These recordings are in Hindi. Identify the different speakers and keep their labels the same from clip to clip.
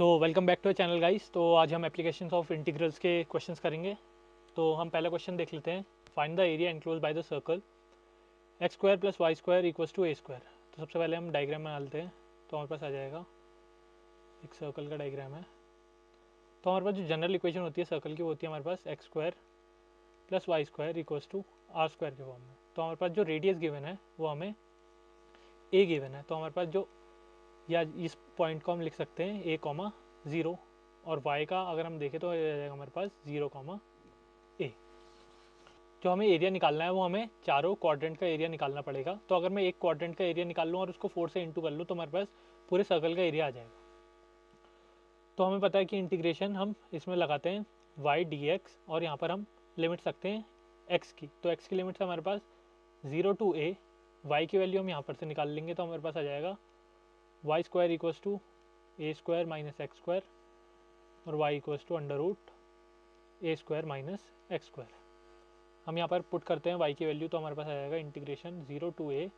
Speaker 1: So welcome back to channel guys. तो आज हम एप्लीकेशंस ऑफ इंटीग्रल्स के क्वेश्चंस करेंगे। तो हम पहला क्वेश्चन देख लेते हैं। Find the area enclose by the circle x square plus y square equals to a square. तो सबसे पहले हम डायग्राम बना लेते हैं। तो हमारे पास आ जाएगा एक सर्कल का डायग्राम है। तो हमारे पास जो जनरल इक्वेशन होती है सर्कल की वो होती है हमारे पास x square plus y square equals to r square के फॉर्म में। तो हमारे पास जो रेडियस गिवन है वो हमें ए गिवन है। तो हमारे पास जो या इस पॉइंट को हम लिख सकते हैं ए कॉमा ज़ीरो, और y का अगर हम देखें तो आ जाएगा हमारे पास 0 कॉमा ए। जो हमें एरिया निकालना है वो हमें चारों क्वाड्रेंट का एरिया निकालना पड़ेगा। तो अगर मैं एक क्वाड्रेंट का एरिया निकाल लूँ और उसको 4 से इंटू कर लूँ तो हमारे पास पूरे सर्कल का एरिया आ जाएगा। तो हमें पता है कि इंटीग्रेशन हम इसमें लगाते हैं y dx, और यहाँ पर हम लिमिट सकते हैं x की। तो x की लिमिट से हमारे पास 0 टू a, y की वैल्यू हम यहाँ पर से निकाल लेंगे तो हमारे पास आ जाएगा y square equals to a square minus x square, और y equals to under root a square minus x square. हम यहाँ पर पुट करते हैं y की वैल्यू, तो हमारे पास आ जाएगा integration 0 to a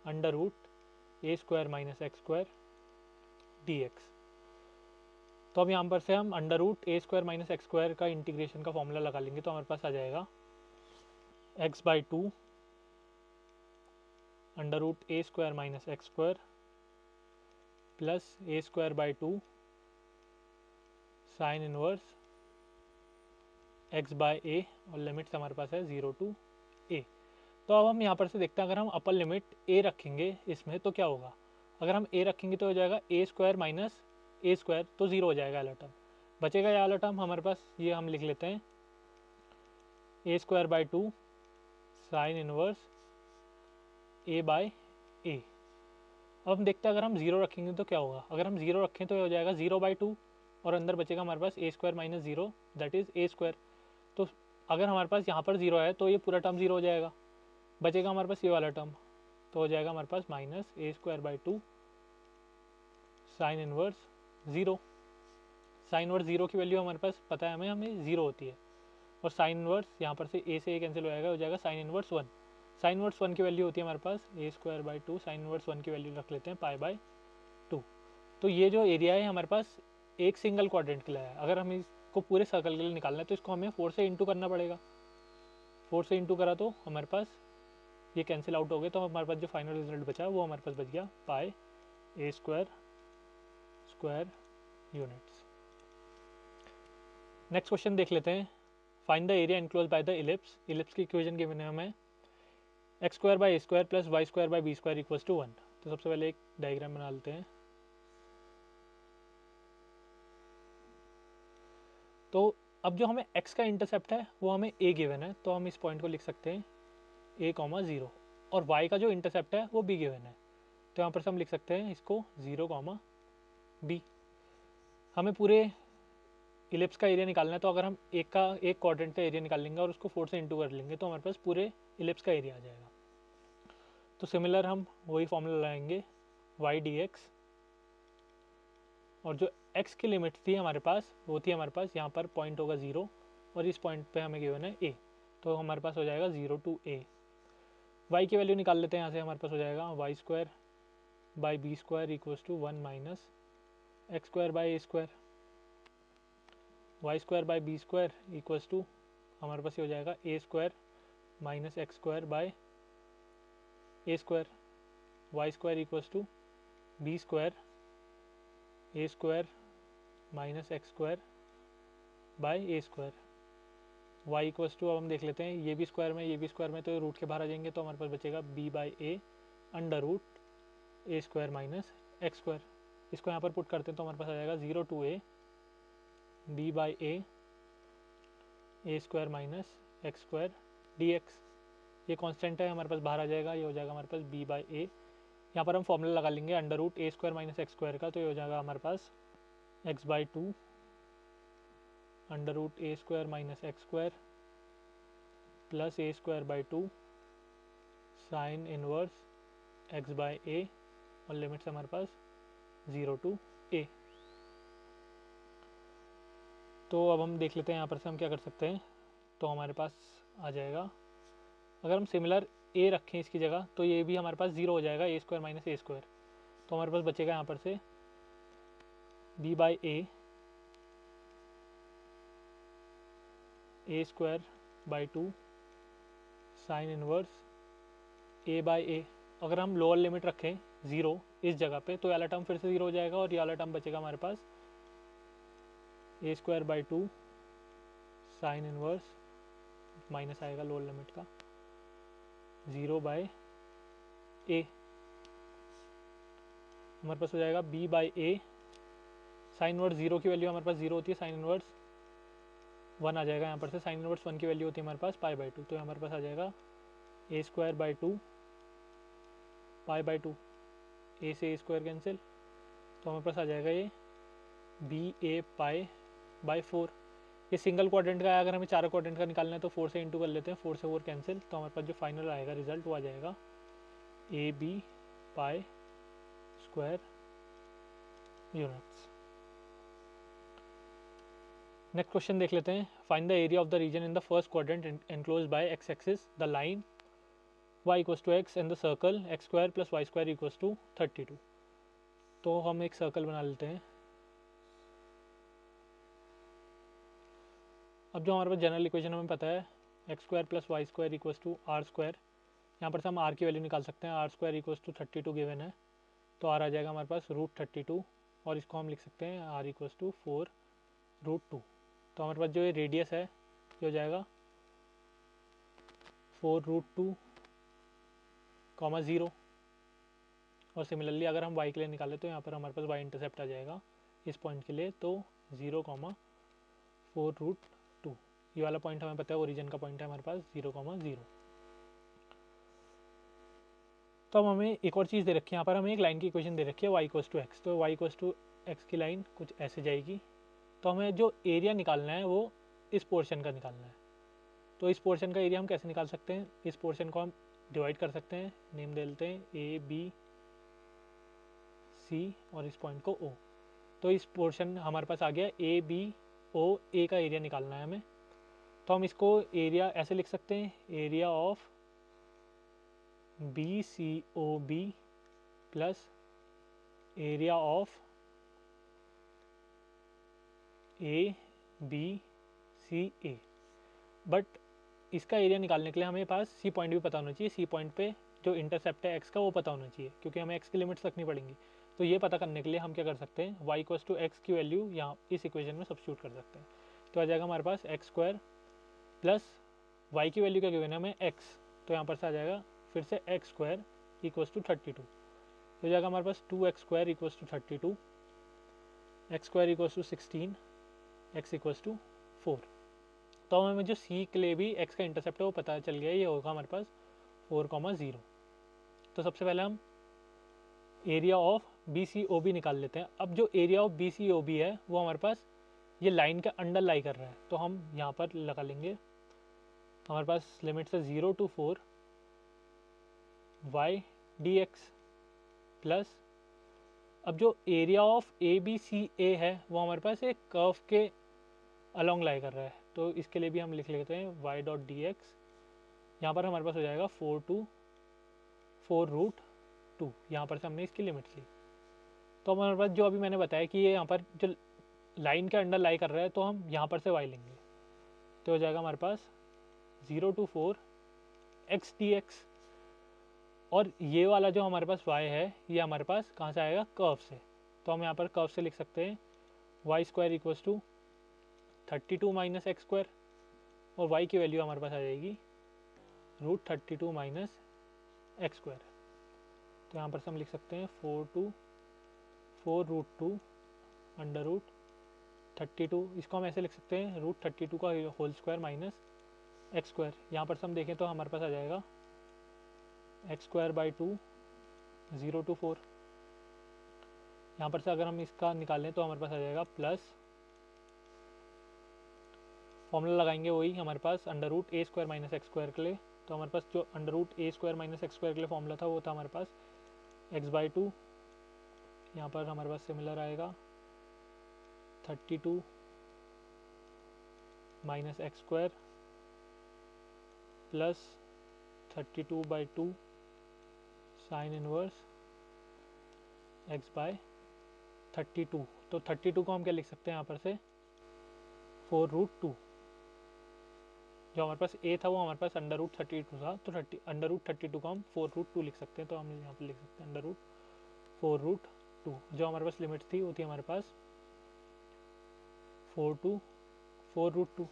Speaker 1: under root a square minus x square d x. तो अब यहाँ पर से हम under root a square minus x square का इंटीग्रेशन का फॉर्मूला लगा लेंगे। तो हमारे पास आ जाएगा x by two under root a square minus x square plus a square by two sine inverse x by a, और लिमिट्स हमारे पास है 0 टू a। तो अब हम यहाँ पर से देखते हैं, अगर हम अपर लिमिट a रखेंगे इसमें तो क्या होगा। अगर हम a रखेंगे तो हो जाएगा a square minus a square, तो 0 हो जाएगा वाला टर्म। बचेगा ये वाला टर्म हमारे पास, ये हम लिख लेते हैं a square by two sine inverse a by a. अब हम देखते हैं अगर हम 0 रखेंगे तो क्या होगा। अगर हम 0 रखें तो हो जाएगा 0 बाई टू, और अंदर बचेगा हमारे पास a square minus 0 that is a square. तो अगर हमारे पास यहाँ पर 0 है तो ये पूरा टर्म 0 हो जाएगा। बचेगा हमारे पास ये वाला टर्म, तो हो जाएगा हमारे पास minus a square by two sine inverse 0। Sine inverse 0 की वैल्यू हमारे पास पता है हमें 0 होती है, और साइन इनवर्स यहाँ पर से ए से ए कैंसिल हो जाएगा साइन इनवर्स 1। साइन इनवर्स 1 की वैल्यू होती है हमारे पास a square by two, sine inverse 1 की वैल्यू रख लेते हैं पाई बाई टू। तो ये जो एरिया है हमारे पास एक सिंगल क्वाड्रेंट के लिए है। अगर हम इसको पूरे सर्कल के लिए निकालना है तो इसको हमें 4 से इंटू करना पड़ेगा। 4 से इंटू करा तो हमारे पास ये कैंसिल आउट हो गए, तो हमारे पास जो फाइनल रिजल्ट बचा वो हमारे पास बच गया pi a square square units. Next question देख लेते हैं। Find the area enclose by the ellipse. Ellipse की इक्वेशन गिवन है हमें x square by a square plus y square by b square equals to 1। तो सबसे पहले एक डायग्राम बना लेते हैं। तो अब जो हमें x का इंटरसेप्ट है वो हमें a गिवन है, तो हम इस पॉइंट को लिख सकते हैं a कॉमा 0, और y का जो इंटरसेप्ट है वो b गिवन है, तो यहाँ पर से हम लिख सकते हैं इसको 0 कॉमा b। हमें पूरे इलिप्स का एरिया निकालना है, तो अगर हम एक क्वाड्रेंट का एरिया निकाल लेंगे और उसको 4 से इंटू कर लेंगे तो हमारे पास पूरे इलिप्स का एरिया आ जाएगा। तो सिमिलर हम वही फॉर्मूला लगाएंगे y dx, और जो x की लिमिट थी हमारे पास वो थी हमारे पास यहाँ पर पॉइंट होगा 0, और इस पॉइंट पे हमें गिवन है a, तो हमारे पास हो जाएगा 0 टू a। y की वैल्यू निकाल लेते हैं यहाँ से, हमारे पास हो जाएगा y square by b square equals to 1 minus x square by a square. Y square by b square equals to हमारे पास ये हो जाएगा a square minus x square by a square. Y square equals to b square a square minus x square by a square. Y equals to अब हम देख लेते हैं, ये भी स्क्वायर में तो रूट के बाहर आ जाएंगे, तो हमारे पास बचेगा b by a under root a square minus x square. इसको यहाँ पर पुट करते हैं तो हमारे पास आ जाएगा 0 to a b by a square minus x square d x. ये कॉन्स्टेंट है, हमारे पास बाहर आ जाएगा, ये हो जाएगा हमारे पास बी बाई ए। यहाँ पर हम फॉर्मूला लगा लेंगे under root a square minus x square का, तो ये हो जाएगा हमारे पास x by two under root a square minus x square plus a square by two sine inverse x by a, और लिमिट्स हमारे पास 0 टू a। तो अब हम देख लेते हैं यहाँ पर से हम क्या कर सकते हैं। तो हमारे पास आ जाएगा, अगर हम सिमिलर a रखें इसकी जगह तो ये भी हमारे पास 0 हो जाएगा, a square minus a square. तो हमारे पास बचेगा यहाँ पर से b by a square by 2 sine inverse a by a. अगर हम लोअर लिमिट रखें 0 इस जगह पे तो ये वाला टर्म फिर से 0 हो जाएगा और ये वाला टर्म बचेगा हमारे पास a square by 2 sine inverse minus आएगा लोअर लिमिट का 0 बाय ए। हमारे पास हो जाएगा b by a sine inverse 0 की वैल्यू हमारे पास 0 होती है, साइन इनवर्स 1 आ जाएगा यहाँ पर से, साइन इनवर्स 1 की वैल्यू होती है हमारे पास पाई बाई 2, तो हमारे पास आ जाएगा a square by 2 pi by 2, ए से ए स्क्वायर कैंसिल, तो हमारे पास आ जाएगा ये बी ए पाई बाई 4। ये सिंगल क्वाड्रेंट का है, अगर हमें चारों क्वाड्रेंट का निकालना है तो 4 से इंटू कर लेते हैं, 4 से 4 कैंसिल, तो हमारे पास जो फाइनल आएगा रिजल्ट वो आ जाएगा a b pi square units. Next question देख लेते हैं। Find the area of the region in the first quadrant enclosed by x axis the line y equals to x and the circle x square plus y square equals to 32। तो हम एक सर्कल बना लेते हैं। अब जो हमारे पास जनरल इक्वेशन हमें पता है x square plus y square equals to r square, यहाँ पर से हम आर की वैल्यू निकाल सकते हैं, r square equals to 32 given है, तो आर आ जाएगा हमारे पास √32 और इसको हम लिख सकते हैं आर इक्वल्स टू 4√2। तो हमारे पास जो ये रेडियस है ये हो जाएगा 4√2, 0। और सिमिलरली अगर हम y के लिए निकालें तो यहाँ पर हमारे पास y इंटरसेप्ट आ जाएगा इस पॉइंट के लिए, तो 0,4√2। ये वाला पॉइंट हमें पता है ओरिजिन का पॉइंट है हमारे पास 0,0। तो अब हमें एक और चीज़ दे रखी है, यहाँ पर हमें एक लाइन की इक्वेशन दे रखी है y इक्वल्स टू एक्स, तो y इक्वल्स टू एक्स की लाइन कुछ ऐसे जाएगी। तो हमें जो एरिया निकालना है वो इस पोर्शन का निकालना है। तो इस पोर्शन का एरिया हम कैसे निकाल सकते हैं, इस पोर्शन को हम डिवाइड कर सकते हैं, नेम दे लेते हैं ए बी सी और इस पॉइंट को ओ। तो इस पोर्शन हमारे पास आ गया ए बी ओ, ए का एरिया निकालना है हमें। तो हम इसको एरिया ऐसे लिख सकते हैं, area of b c o b plus area of A B C a. But इसका एरिया निकालने के लिए हमें पास सी पॉइंट भी पता होना चाहिए, सी पॉइंट पे जो इंटरसेप्ट है एक्स का वो पता होना चाहिए, क्योंकि हमें एक्स की लिमिट्स रखनी पड़ेंगी। तो ये पता करने के लिए हम क्या कर सकते हैं, y इक्वल्स टू एक्स की वैल्यू यहाँ इस इक्वेशन में सब्स्टिट्यूट कर सकते हैं। तो आ जाएगा हमारे पास एक्स स्क्वायर प्लस वाई की वैल्यू क्या गिवन है हमें एक्स, तो यहाँ पर से आ जाएगा फिर से एक्स स्क्वायर इक्वल्स टू 32। तो हो जाएगा हमारे पास 2x square equals to 32, x square equals to 16, x equals to 4। तो हमें जो सी के लिए भी एक्स का इंटरसेप्ट है वो पता चल गया, ये होगा हमारे पास 4,0। तो सबसे पहले हम area of b c o b निकाल लेते हैं। अब जो area of b c o b है वो हमारे पास ये लाइन के अंडर लाई कर रहा है, तो हम यहाँ पर लगा लेंगे, हमारे पास लिमिट से 0 to 4 y dx प्लस, अब जो area of A B C A है वो हमारे पास एक कर्व के अलॉन्ग लाई कर रहा है, तो इसके लिए भी हम लिख लेते हैं y डॉट डी एक्स। यहाँ पर हमारे पास हो जाएगा 4 to 4√2, यहाँ पर से हमने इसकी लिमिट्स ली। तो हमारे पास जो अभी मैंने बताया कि ये यहाँ पर जो लाइन के अंडर लाई कर रहा है, तो हम यहाँ पर से y लेंगे, तो हो जाएगा हमारे पास 0 to 4 x dx। और ये वाला जो हमारे पास y है ये हमारे पास कहाँ से आएगा, कर्व से। तो हम यहाँ पर कर्व से लिख सकते हैं y square equals to 32 minus x square, और y की वैल्यू हमारे पास आ जाएगी √32 माइनस एक्स स्क्वायर। तो यहाँ पर से हम लिख सकते हैं 4 to 4√2 अंडर रूट 32, इसको हम ऐसे लिख सकते हैं √32 का whole square minus x square. यहाँ पर से हम देखें तो हमारे पास आ जाएगा एक्स स्क्वायर बाई 2 0 to 4। यहाँ पर से अगर हम इसका निकालें तो हमारे पास आ जाएगा प्लस, फॉर्मूला लगाएंगे वही हमारे पास under root a square minus x square के लिए। तो हमारे पास जो under root a square minus x square के लिए फॉर्मूला था वो था हमारे पास एक्स बाई 2, यहाँ पर हमारे पास सिमिलर आएगा 32 minus x square plus 32 by 2 sine inverse x by 32। तो 32 को हम क्या लिख सकते हैं यहाँ पर से 4√2। जो हमारे पास a था वो हमारे पास √32 था, तो √32 को हम 4√2 लिख सकते हैं। तो हम यहाँ पर लिख सकते हैं √4√2। जो हमारे पास लिमिट थी वो थी हमारे पास 4√2।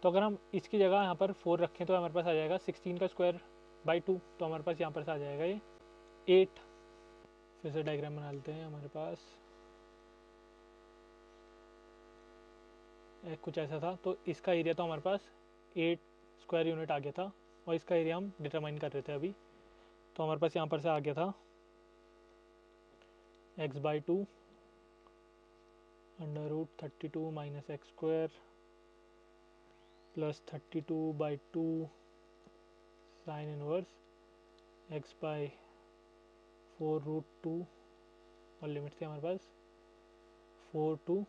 Speaker 1: तो अगर हम इसकी जगह यहाँ पर 4 रखें तो हमारे पास आ जाएगा 16 का स्क्वायर बाई 2। तो हमारे पास यहाँ पर से आ जाएगा ये 8। फिर से डायग्राम बना लेते हैं। हमारे पास कुछ ऐसा था, तो इसका एरिया तो हमारे पास 8 स्क्वायर यूनिट आ गया था, और इसका एरिया हम डिटरमाइन कर रहे थे अभी। तो हमारे पास यहाँ पर से आ गया था x/2 √32 minus x square plus 32/2 sine inverse x/4√2, और लिमिट थी हमारे पास 4√2।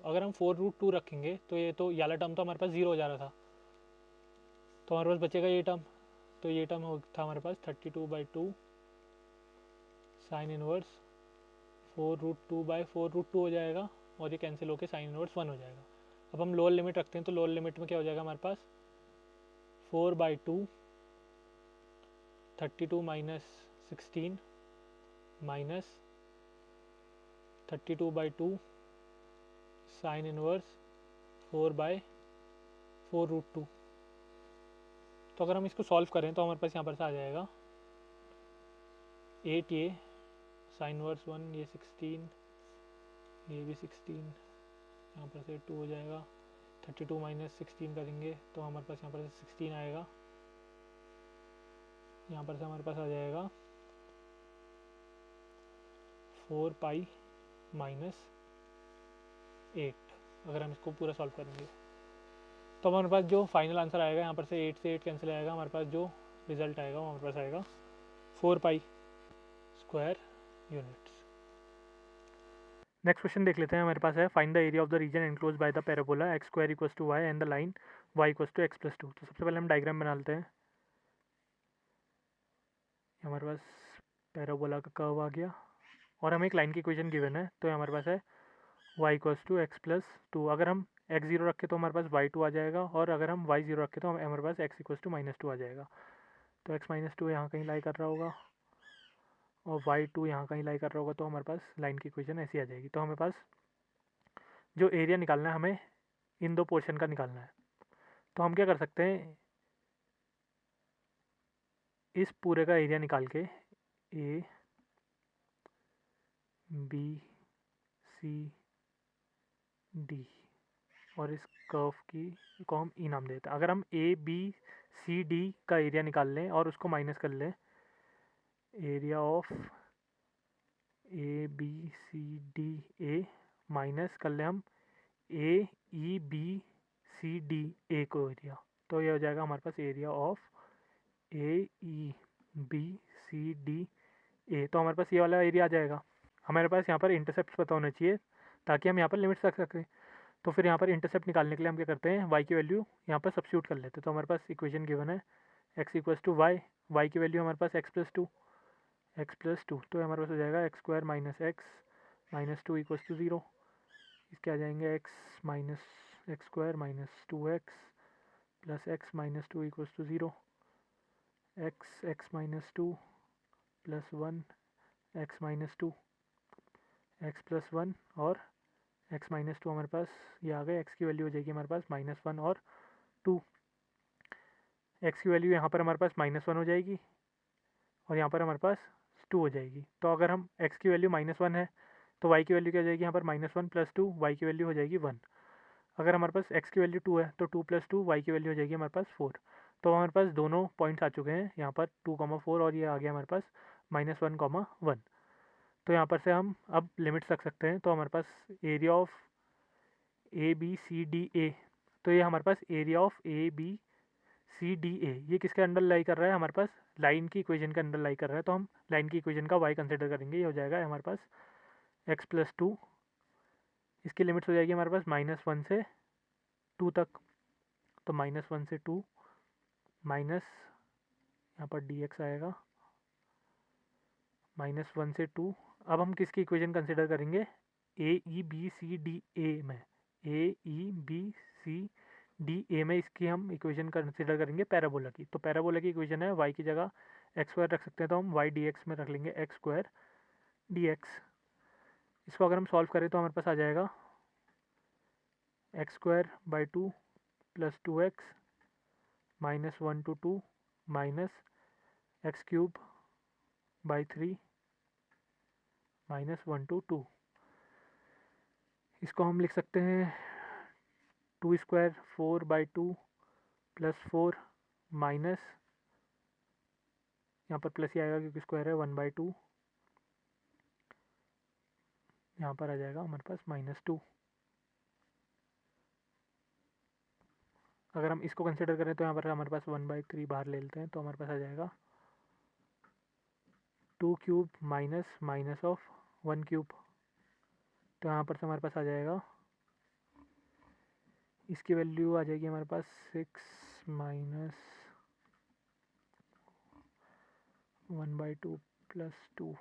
Speaker 1: अगर हम 4√2 रखेंगे तो ये तो वाला टर्म तो हमारे पास 0 हो जा रहा था, तो हमारे पास बचेगा ये टर्म। तो ये टर्म था हमारे पास 32/2 साइन इनवर्स 4√2/4√2 हो जाएगा, और ये कैंसिल होकर साइन इनवर्स 1 हो जाएगा। अब हम लोअर लिमिट रखते हैं, तो लोअर लिमिट में क्या हो जाएगा हमारे पास 4/2 32 माइनस 16 माइनस 32/2 साइन इनवर्स 4/4√2। तो अगर हम इसको सॉल्व करें तो हमारे पास यहाँ पर से आ जाएगा 8 ये साइन इनवर्स 1, ये 16, ये भी 16, यहाँ पर से 2 हो जाएगा। 32 माइनस 16 करेंगे तो हमारे पास यहाँ पर से 16 आएगा। यहाँ पर से हमारे पास आ जाएगा 4 पाई माइनस 8। अगर हम इसको पूरा सॉल्व करेंगे तो हमारे पास जो फाइनल आंसर आएगा, यहाँ पर से 8 से 8 कैंसिल आएगा, हमारे पास जो रिजल्ट आएगा वो हमारे पास आएगा 4 pi square units. Next question देख लेते हैं। हमारे पास है find the area of the region enclose by the parabola x square equals to y and the line y equals to x + 2। तो सबसे पहले हम डायग्राम बना लेते हैं। हमारे पास पैराबोला का कर्व आ गया, और हमें एक लाइन की इक्वेशन गिवन है। तो हमारे पास है y इक्वल्स टू x + 2। अगर हम x0 रखें तो हमारे पास y2 आ जाएगा, और अगर हम y0 रखें तो हमारे पास x इक्वल्स टू -2 आ जाएगा। तो x - 2 यहाँ कहीं लाई कर रहा होगा, और y2 यहाँ कहीं लाई कर रहा होगा। तो हमारे पास लाइन की इक्वेशन ऐसी आ जाएगी। तो हमारे पास जो एरिया निकालना है, हमें इन दो पोर्शन का निकालना है। तो हम क्या कर सकते हैं, इस पूरे का एरिया निकाल के ए बी सी डी, और इस कर्व की को हम ई नाम देते हैं। अगर हम ए बी सी डी का एरिया निकाल लें और उसको माइनस कर लें, area of A B C D a minus कर लें हम ए E B C D A को एरिया, तो ये हो जाएगा हमारे पास area of A E B C D A. तो हमारे पास ये वाला एरिया आ जाएगा। हमारे पास यहाँ पर इंटरसेप्ट पता होना चाहिए ताकि हम यहाँ पर लिमिट्स रख सकें। तो फिर यहाँ पर इंटरसेप्ट निकालने के लिए हम क्या करते हैं, y की वैल्यू यहाँ पर सब्स्टिट्यूट कर लेते हैं। तो हमारे पास इक्वेशन गिवन है x equals to y, y की वैल्यू हमारे पास x + 2, तो हमारे पास हो जाएगा x square minus x minus 2 equals to 0। इसके आ जाएंगे x square minus 2x plus x minus 2 equals to 0, x minus 2 plus 1 x minus 2 x plus 1 और x - 2 हमारे पास ये आ गए। x की वैल्यू हो जाएगी हमारे पास -1 और 2। x की वैल्यू यहाँ पर हमारे पास -1 हो जाएगी, और यहाँ पर हमारे पास 2 हो जाएगी। तो अगर हम x की वैल्यू -1 है तो y की वैल्यू क्या हो जाएगी, यहाँ पर -1 + 2, y की वैल्यू हो जाएगी 1। अगर हमारे पास x की वैल्यू 2 है तो 2 + 2, y की वैल्यू हो जाएगी हमारे पास 4। तो हमारे पास दोनों पॉइंट्स आ चुके हैं, यहाँ पर 2, 4, और ये आ गया हमारे पास -1, 1। तो यहाँ पर से हम अब लिमिट्स रख सकते हैं। तो हमारे पास area of A B C D A, तो ये हमारे पास area of A B C D A ये किसके अंडर लाई कर रहा है, हमारे पास लाइन की इक्वेशन के अंडर लाई कर रहा है। तो हम लाइन की इक्वेशन का y कंसिडर करेंगे। ये हो जाएगा हमारे पास x + 2, इसकी लिमिट्स हो जाएगी हमारे पास -1 से 2 तक। तो -1 से 2 माइनस यहाँ पर dx आएगा, -1 से 2 अब हम किसकी इक्वेशन कंसिडर करेंगे, ए E B C D A में, ए E B C D A में इसकी हम इक्वेशन कंसिडर करेंगे पैराबोला की। तो पैराबोला की इक्वेशन है वाई की जगह एक्स स्क्वायर रख सकते हैं, तो हम वाई डी एक्स में रख लेंगे एक्स स्क्वायर डी एक्स। इसको अगर हम सॉल्व करें तो हमारे पास आ जाएगा x square by 2 plus 2x minus 1 to 2 minus x cube by 3 minus 1 to 2। इसको हम लिख सकते हैं 2 स्क्वायर 4 बाई 2 प्लस 4 माइनस, यहाँ पर प्लस ही आएगा क्योंकि स्क्वायर है, 1 बाई 2, यहाँ पर आ जाएगा हमारे पास -2। अगर हम इसको कंसिडर करें तो यहाँ पर हमारे पास 1/3 बाहर ले लेते हैं, तो हमारे पास आ जाएगा 2 cube minus minus of 1 cube. तो यहाँ पर से हमारे पास आ जाएगा, इसकी वैल्यू आ जाएगी हमारे पास 6 माइनस 1/2 प्लस 2।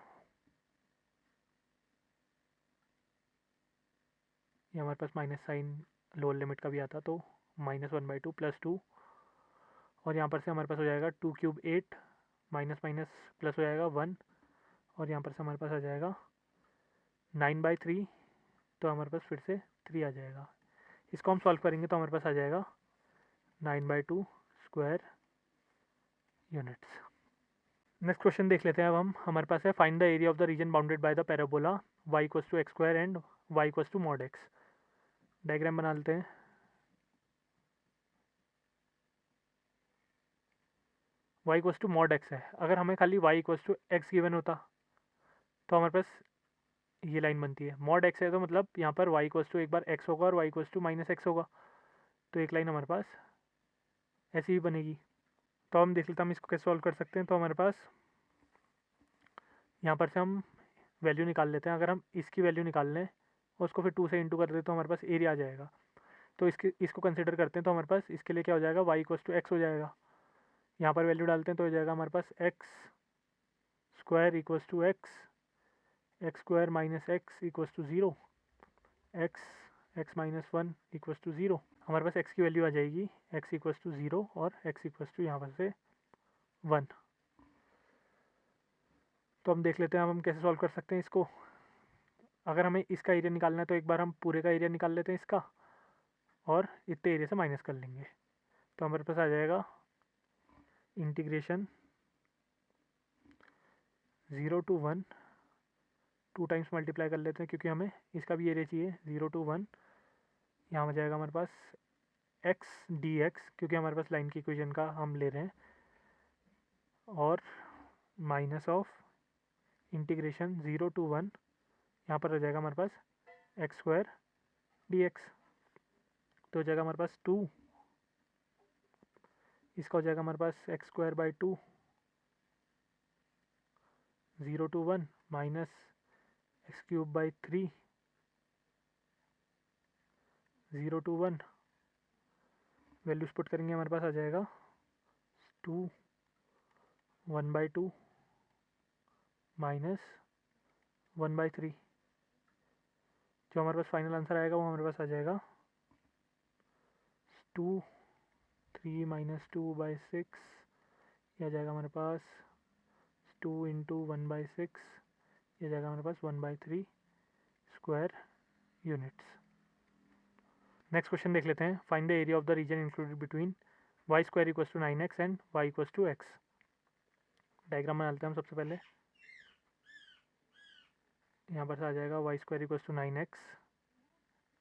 Speaker 1: ये हमारे पास माइनस साइन लोअर लिमिट का भी आता, तो -1/2 प्लस 2, और यहाँ पर से हमारे पास हो जाएगा 2 क्यूब 8 माइनस माइनस प्लस हो जाएगा 1, और यहाँ पर से हमारे पास आ जाएगा 9/3, तो हमारे पास फिर से 3 आ जाएगा। इसको हम सॉल्व करेंगे तो हमारे पास आ जाएगा 9/2 स्क्वायर यूनिट्स। नेक्स्ट क्वेश्चन देख लेते हैं अब हम। हमारे पास है find the area of the region bounded by the parabola y equals to x square and y equals to mod x। Diagram बना लेते हैं। y equals to mod x है। अगर हमें खाली y equals to x given होता तो हमारे पास ये लाइन बनती है। मॉड x है तो मतलब यहाँ पर y इक्वल्स टू एक बार x होगा और y इक्वल्स टू -x होगा, तो एक लाइन हमारे पास ऐसी ही बनेगी। तो हम देख लेते हैं हम इसको कैसे सॉल्व कर सकते हैं। तो हमारे पास यहाँ पर से हम वैल्यू निकाल लेते हैं। अगर हम इसकी वैल्यू निकाल लें और उसको फिर 2 से इंटू कर दें तो हमारे पास एरिया आ जाएगा। तो इसको कंसिडर करते हैं तो हमारे पास इसके लिए क्या हो जाएगा, y इक्वल्स टू एक्स हो जाएगा। यहाँ पर वैल्यू डालते हैं तो हो जाएगा हमारे पास x square equals to x square minus x equals to 0, x minus 1 equals to 0। हमारे पास x की वैल्यू आ जाएगी x इक्वल्स टू 0 और x इक्वल्स टू यहाँ पर से 1। तो हम देख लेते हैं अब हम कैसे सॉल्व कर सकते हैं इसको। अगर हमें इसका एरिया निकालना है तो एक बार हम पूरे का एरिया निकाल लेते हैं इसका, और इतने एरिया से माइनस कर लेंगे। तो हमारे पास आ जाएगा इंटीग्रेशन 0 to 1, 2 टाइम्स मल्टीप्लाई कर लेते हैं क्योंकि हमें इसका भी एरिया चाहिए। 0 to 1, यहाँ आ जाएगा हमारे पास x dx, क्योंकि हमारे पास लाइन की इक्वेशन का हम ले रहे हैं, और माइनस ऑफ इंटीग्रेशन 0 to 1, यहाँ पर आ जाएगा हमारे पास एक्स स्क्वायर डी एक्स। तो हो जाएगा हमारे पास 2, इसका हो जाएगा हमारे पास x square by 2, 0 to 1 minus x cube by 3, 0 to 1, values put करेंगे हमारे पास आ जाएगा 2 1/2 माइनस 1/3। जो हमारे पास फाइनल आंसर आएगा वो हमारे पास आ जाएगा 2 3 माइनस 2/6, यह आ जाएगा हमारे पास 2 इंटू 1/6, यह जाएगा हमारे पास 1/3 स्क्वायर यूनिट्स। नेक्स्ट क्वेश्चन देख लेते हैं। Find the area of the region included between y square equals to 9x and y equals to x। Diagram बना लेते हैं हम सबसे पहले। यहाँ पर से आ जाएगा y square equals to 9x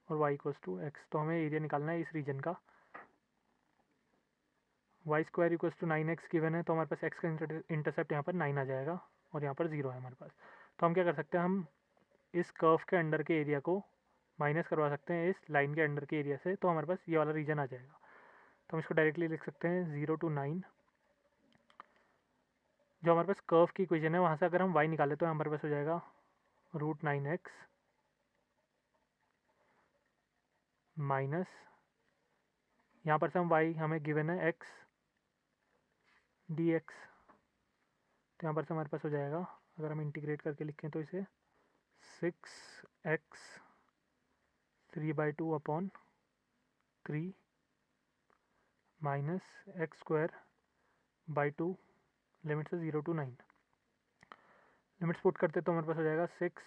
Speaker 1: और y इक्वल्स टू x। तो हमें एरिया निकालना है इस रीजन का। y square equals to 9x given है, तो हमारे पास x का इंटरसेप्ट यहाँ पर 9 आ जाएगा और यहाँ पर 0 है हमारे पास। तो हम क्या कर सकते हैं, हम इस कर्व के अंडर के एरिया को माइनस करवा सकते हैं इस लाइन के अंडर के एरिया से, तो हमारे पास ये वाला रीजन आ जाएगा। तो हम इसको डायरेक्टली लिख सकते हैं 0 to 9। जो हमारे पास कर्व की इक्वेशन है वहाँ से अगर हम y निकालें तो हमारे पास हो जाएगा √9x माइनस, यहाँ पर से हम y हमें गिवन है x dx, तो यहाँ पर से हमारे पास हो जाएगा, अगर हम इंटीग्रेट करके लिखें तो इसे 6x 3/2 upon 3 minus x square by 2 limit से 0 to 9। लिमिट्स पुट करते तो हमारे पास हो जाएगा 6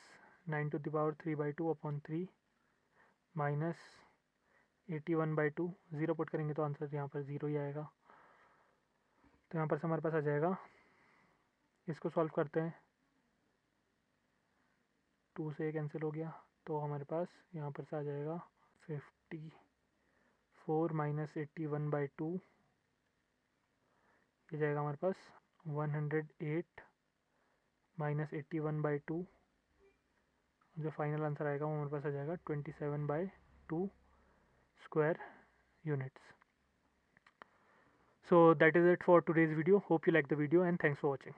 Speaker 1: 9 to the power 3/2 upon 3 minus 81/2। 0 put करेंगे तो आंसर यहाँ पर 0 ही आएगा। तो यहाँ पर से हमारे पास आ जाएगा, इसको सॉल्व करते हैं, 2 से कैंसिल हो गया तो हमारे पास यहाँ पर से आ जाएगा 54 माइनस 81/2, ये जाएगा हमारे पास 108 माइनस 81/2। जो फाइनल आंसर आएगा वो हमारे पास आ जाएगा 27/2 square units. So that is it for today's video. Hope you like the video and thanks for watching.